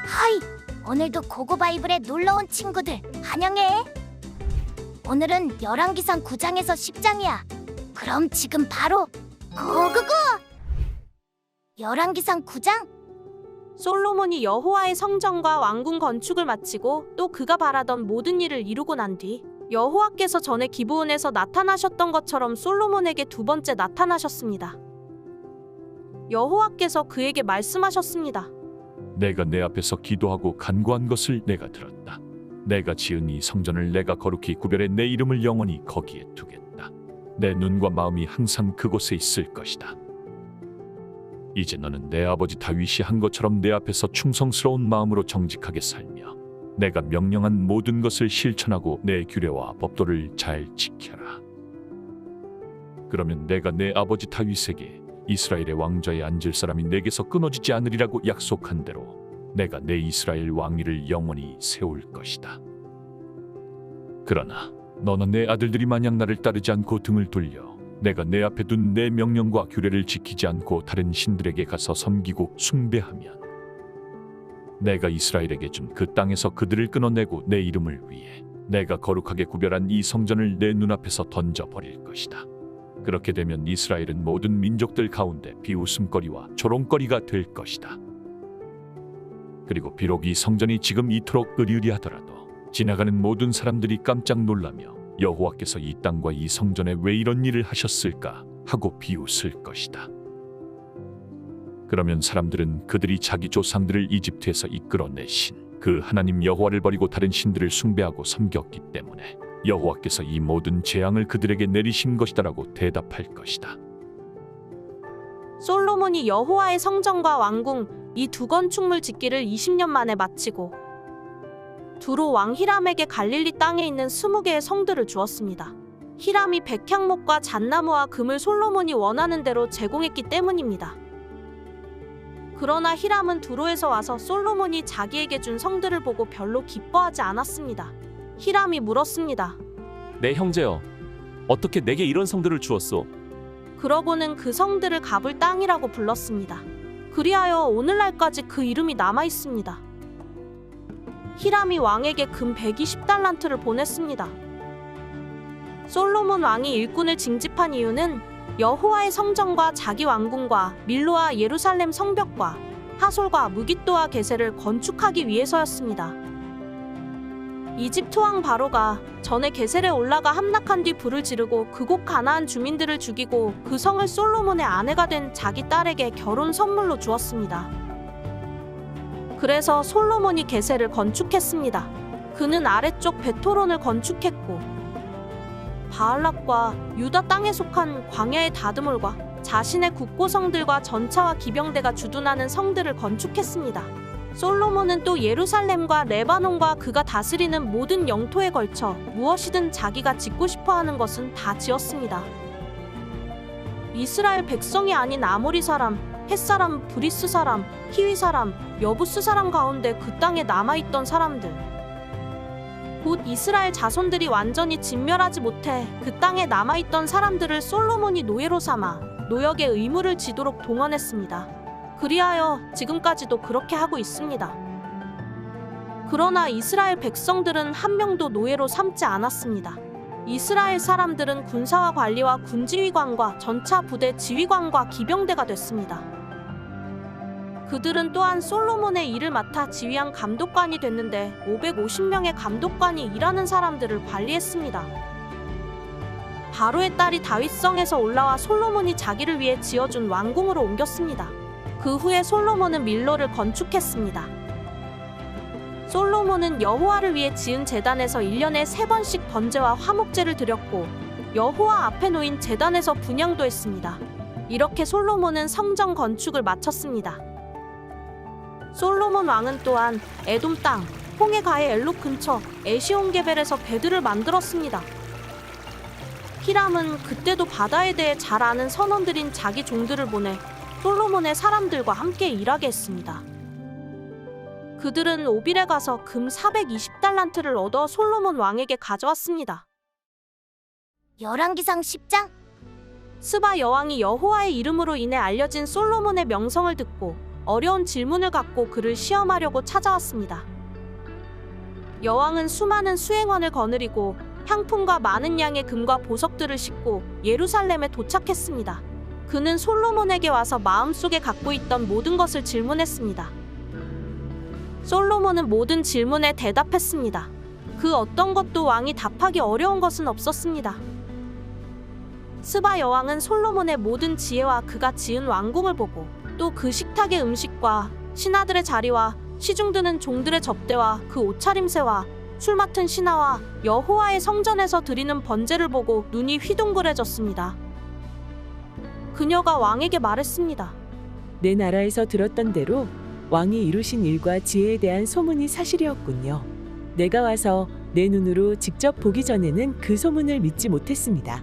하이! 오늘도 고고바이블에 놀러온 친구들 환영해! 오늘은 열왕기상 9장에서 10장이야. 그럼 지금 바로 고고고! 열왕기상 9장? 솔로몬이 여호와의 성전과 왕궁 건축을 마치고 또 그가 바라던 모든 일을 이루고 난 뒤 여호와께서 전에 기브온에서 나타나셨던 것처럼 솔로몬에게 두 번째 나타나셨습니다. 여호와께서 그에게 말씀하셨습니다. 내가 내 앞에서 기도하고 간구한 것을 내가 들었다. 내가 지은 이 성전을 내가 거룩히 구별해 내 이름을 영원히 거기에 두겠다. 내 눈과 마음이 항상 그곳에 있을 것이다. 이제 너는 내 아버지 다윗이 한 것처럼 내 앞에서 충성스러운 마음으로 정직하게 살며 내가 명령한 모든 것을 실천하고 내 규례와 법도를 잘 지켜라. 그러면 내가 내 아버지 다윗에게 이스라엘의 왕좌에 앉을 사람이 내게서 끊어지지 않으리라고 약속한 대로 내가 내 이스라엘 왕위를 영원히 세울 것이다. 그러나 너는 내 아들들이 만약 나를 따르지 않고 등을 돌려 내가 내 앞에 둔 내 명령과 규례를 지키지 않고 다른 신들에게 가서 섬기고 숭배하면 내가 이스라엘에게 준 그 땅에서 그들을 끊어내고 내 이름을 위해 내가 거룩하게 구별한 이 성전을 내 눈앞에서 던져버릴 것이다. 그렇게 되면 이스라엘은 모든 민족들 가운데 비웃음거리와 조롱거리가 될 것이다. 그리고 비록 이 성전이 지금 이토록 으리으리하더라도 지나가는 모든 사람들이 깜짝 놀라며 여호와께서 이 땅과 이 성전에 왜 이런 일을 하셨을까 하고 비웃을 것이다. 그러면 사람들은 그들이 자기 조상들을 이집트에서 이끌어내신 그 하나님 여호와를 버리고 다른 신들을 숭배하고 섬겼기 때문에 여호와께서 이 모든 재앙을 그들에게 내리신 것이다라고 대답할 것이다. 솔로몬이 여호와의 성전과 왕궁 이 두 건축물 짓기를 20년 만에 마치고 두로 왕 히람에게 갈릴리 땅에 있는 20개의 성들을 주었습니다. 히람이 백향목과 잣나무와 금을 솔로몬이 원하는 대로 제공했기 때문입니다. 그러나 히람은 두로에서 와서 솔로몬이 자기에게 준 성들을 보고 별로 기뻐하지 않았습니다. 히람이 물었습니다. 내 형제여, 어떻게 내게 이런 성들을 주었소? 그러고는 그 성들을 가불 땅이라고 불렀습니다. 그리하여 오늘날까지 그 이름이 남아 있습니다. 히람이 왕에게 금 120달란트를 보냈습니다. 솔로몬 왕이 일꾼을 징집한 이유는 여호와의 성전과 자기 왕궁과 밀로와 예루살렘 성벽과 하솔과 무깃도와 게셀을 건축하기 위해서였습니다. 이집트 왕 바로가 전에 게셀에 올라가 함락한 뒤 불을 지르고 그곳 가나안 주민들을 죽이고 그 성을 솔로몬의 아내가 된 자기 딸에게 결혼 선물로 주었습니다. 그래서 솔로몬이 게셀을 건축했습니다. 그는 아래쪽 베토론을 건축했고 바알락과 유다 땅에 속한 광야의 다드몰과 자신의 국고성들과 전차와 기병대가 주둔하는 성들을 건축했습니다. 솔로몬은 또 예루살렘과 레바논과 그가 다스리는 모든 영토에 걸쳐 무엇이든 자기가 짓고 싶어하는 것은 다 지었습니다. 이스라엘 백성이 아닌 아모리 사람, 헷 사람, 브리스 사람, 히위 사람, 여부스 사람 가운데 그 땅에 남아있던 사람들, 곧 이스라엘 자손들이 완전히 진멸하지 못해 그 땅에 남아있던 사람들을 솔로몬이 노예로 삼아 노역의 의무를 지도록 동원했습니다. 그리하여 지금까지도 그렇게 하고 있습니다. 그러나 이스라엘 백성들은 한 명도 노예로 삼지 않았습니다. 이스라엘 사람들은 군사와 관리와 군지휘관과 전차 부대 지휘관과 기병대가 됐습니다. 그들은 또한 솔로몬의 일을 맡아 지휘한 감독관이 됐는데 550명의 감독관이 일하는 사람들을 관리했습니다. 바로의 딸이 다윗성에서 올라와 솔로몬이 자기를 위해 지어준 왕궁으로 옮겼습니다. 그 후에 솔로몬은 밀로를 건축했습니다. 솔로몬은 여호와를 위해 지은 제단에서 1년에 3번씩 번제와 화목제를 드렸고 여호와 앞에 놓인 제단에서 분향도 했습니다. 이렇게 솔로몬은 성전 건축을 마쳤습니다. 솔로몬 왕은 또한 에돔 땅, 홍해가의 엘록 근처 에시온게벨에서 배들을 만들었습니다. 히람은 그때도 바다에 대해 잘 아는 선원들인 자기 종들을 보내 솔로몬의 사람들과 함께 일하게 했습니다. 그들은 오빌에 가서 금 420달란트를 얻어 솔로몬 왕에게 가져왔습니다. 열왕기상 10장? 스바 여왕이 여호와의 이름으로 인해 알려진 솔로몬의 명성을 듣고 어려운 질문을 갖고 그를 시험하려고 찾아왔습니다. 여왕은 수많은 수행원을 거느리고 향품과 많은 양의 금과 보석들을 싣고 예루살렘에 도착했습니다. 그는 솔로몬에게 와서 마음속에 갖고 있던 모든 것을 질문했습니다. 솔로몬은 모든 질문에 대답했습니다. 그 어떤 것도 왕이 답하기 어려운 것은 없었습니다. 스바 여왕은 솔로몬의 모든 지혜와 그가 지은 왕궁을 보고 또 그 식탁의 음식과 신하들의 자리와 시중드는 종들의 접대와 그 옷차림새와 술 맡은 신하와 여호와의 성전에서 드리는 번제를 보고 눈이 휘둥그레졌습니다. 그녀가 왕에게 말했습니다. 내 나라에서 들었던 대로 왕이 이루신 일과 지혜에 대한 소문이 사실이었군요. 내가 와서 내 눈으로 직접 보기 전에는 그 소문을 믿지 못했습니다.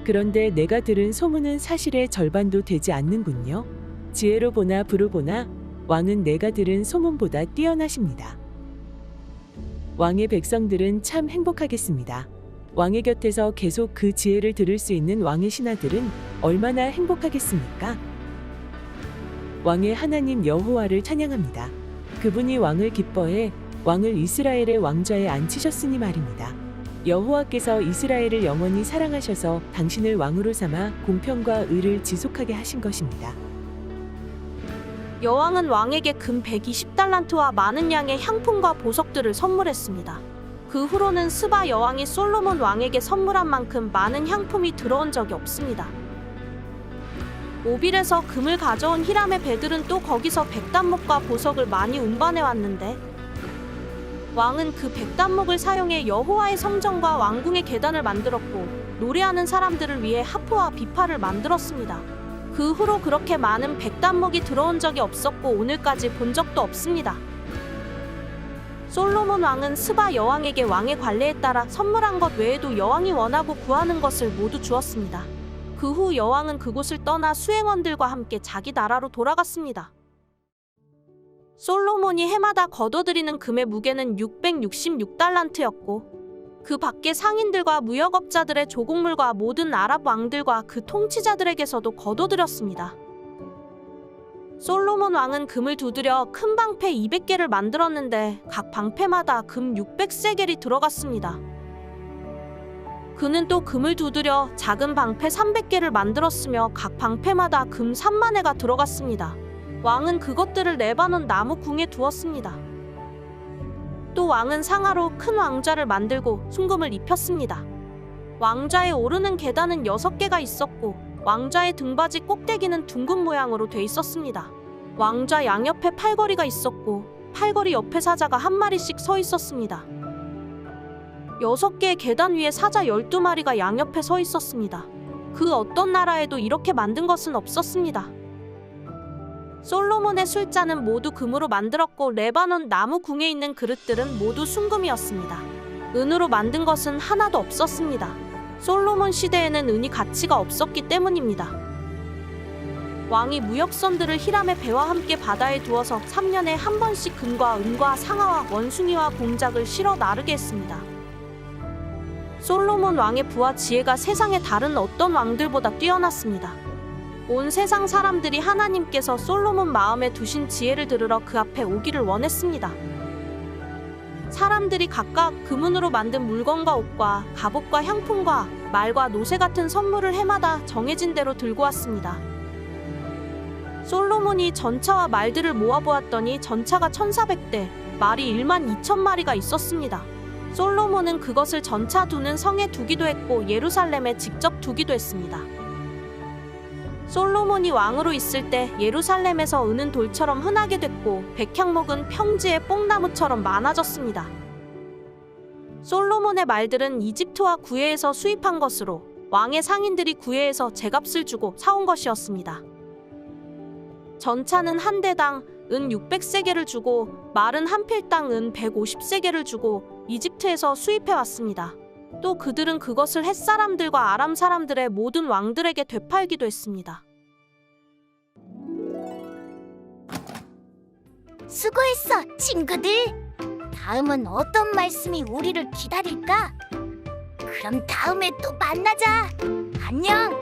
그런데 내가 들은 소문은 사실의 절반도 되지 않는군요. 지혜로 보나 부로 보나 왕은 내가 들은 소문보다 뛰어나십니다. 왕의 백성들은 참 행복하겠습니다. 왕의 곁에서 계속 그 지혜를 들을 수 있는 왕의 신하들은 얼마나 행복하겠습니까? 왕의 하나님 여호와를 찬양합니다. 그분이 왕을 기뻐해 왕을 이스라엘의 왕좌에 앉히셨으니 말입니다. 여호와께서 이스라엘을 영원히 사랑하셔서 당신을 왕으로 삼아 공평과 의를 지속하게 하신 것입니다. 여왕은 왕에게 금 120달란트와 많은 양의 향품과 보석들을 선물했습니다. 그 후로는 스바 여왕이 솔로몬 왕에게 선물한 만큼 많은 향품이 들어온 적이 없습니다. 오빌에서 금을 가져온 히람의 배들은 또 거기서 백단목과 보석을 많이 운반해 왔는데 왕은 그 백단목을 사용해 여호와의 성전과 왕궁의 계단을 만들었고 노래하는 사람들을 위해 하프와 비파를 만들었습니다. 그 후로 그렇게 많은 백단목이 들어온 적이 없었고 오늘까지 본 적도 없습니다. 솔로몬 왕은 스바 여왕에게 왕의 관례에 따라 선물한 것 외에도 여왕이 원하고 구하는 것을 모두 주었습니다. 그 후 여왕은 그곳을 떠나 수행원들과 함께 자기 나라로 돌아갔습니다. 솔로몬이 해마다 거둬들이는 금의 무게는 666달란트였고 그 밖에 상인들과 무역업자들의 조곡물과 모든 아랍 왕들과 그 통치자들에게서도 거둬들였습니다. 솔로몬 왕은 금을 두드려 큰 방패 200개를 만들었는데 각 방패마다 금 600세겔이 들어갔습니다. 그는 또 금을 두드려 작은 방패 300개를 만들었으며 각 방패마다 금 3만 회가 들어갔습니다. 왕은 그것들을 레바논 나무 궁에 두었습니다. 또 왕은 상하로 큰 왕좌를 만들고 순금을 입혔습니다. 왕좌에 오르는 계단은 6개가 있었고 왕좌의 등받이 꼭대기는 둥근 모양으로 돼 있었습니다. 왕좌 양옆에 팔걸이가 있었고 팔걸이 옆에 사자가 한 마리씩 서 있었습니다. 6개의 계단 위에 사자 12마리가 양옆에 서 있었습니다. 그 어떤 나라에도 이렇게 만든 것은 없었습니다. 솔로몬의 술잔은 모두 금으로 만들었고 레바논 나무 궁에 있는 그릇들은 모두 순금이었습니다. 은으로 만든 것은 하나도 없었습니다. 솔로몬 시대에는 은이 가치가 없었기 때문입니다. 왕이 무역선들을 히람의 배와 함께 바다에 두어서 3년에 한 번씩 금과 은과 상아와 원숭이와 공작을 실어 나르게 했습니다. 솔로몬 왕의 부와 지혜가 세상의 다른 어떤 왕들보다 뛰어났습니다. 온 세상 사람들이 하나님께서 솔로몬 마음에 두신 지혜를 들으러 그 앞에 오기를 원했습니다. 사람들이 각각 금은으로 만든 물건과 옷과 갑옷과 향품과 말과 노새 같은 선물을 해마다 정해진 대로 들고 왔습니다. 솔로몬이 전차와 말들을 모아보았더니 전차가 1400대, 말이 12,000마리가 있었습니다. 솔로몬은 그것을 전차 두는 성에 두기도 했고 예루살렘에 직접 두기도 했습니다. 솔로몬이 왕으로 있을 때 예루살렘에서 은은 돌처럼 흔하게 됐고 백향목은 평지의 뽕나무처럼 많아졌습니다. 솔로몬의 말들은 이집트와 구해에서 수입한 것으로 왕의 상인들이 구해에서 제값을 주고 사온 것이었습니다. 전차는 한 대당 은 600세겔을 주고 말은 한 필당 은 150세겔을 주고 이집트에서 수입해 왔습니다. 또 그들은 그것을 헷 사람들과 아람 사람들의 모든 왕들에게 되팔기도 했습니다. 수고했어, 친구들. 다음은 어떤 말씀이 우리를 기다릴까? 그럼 다음에 또 만나자. 안녕.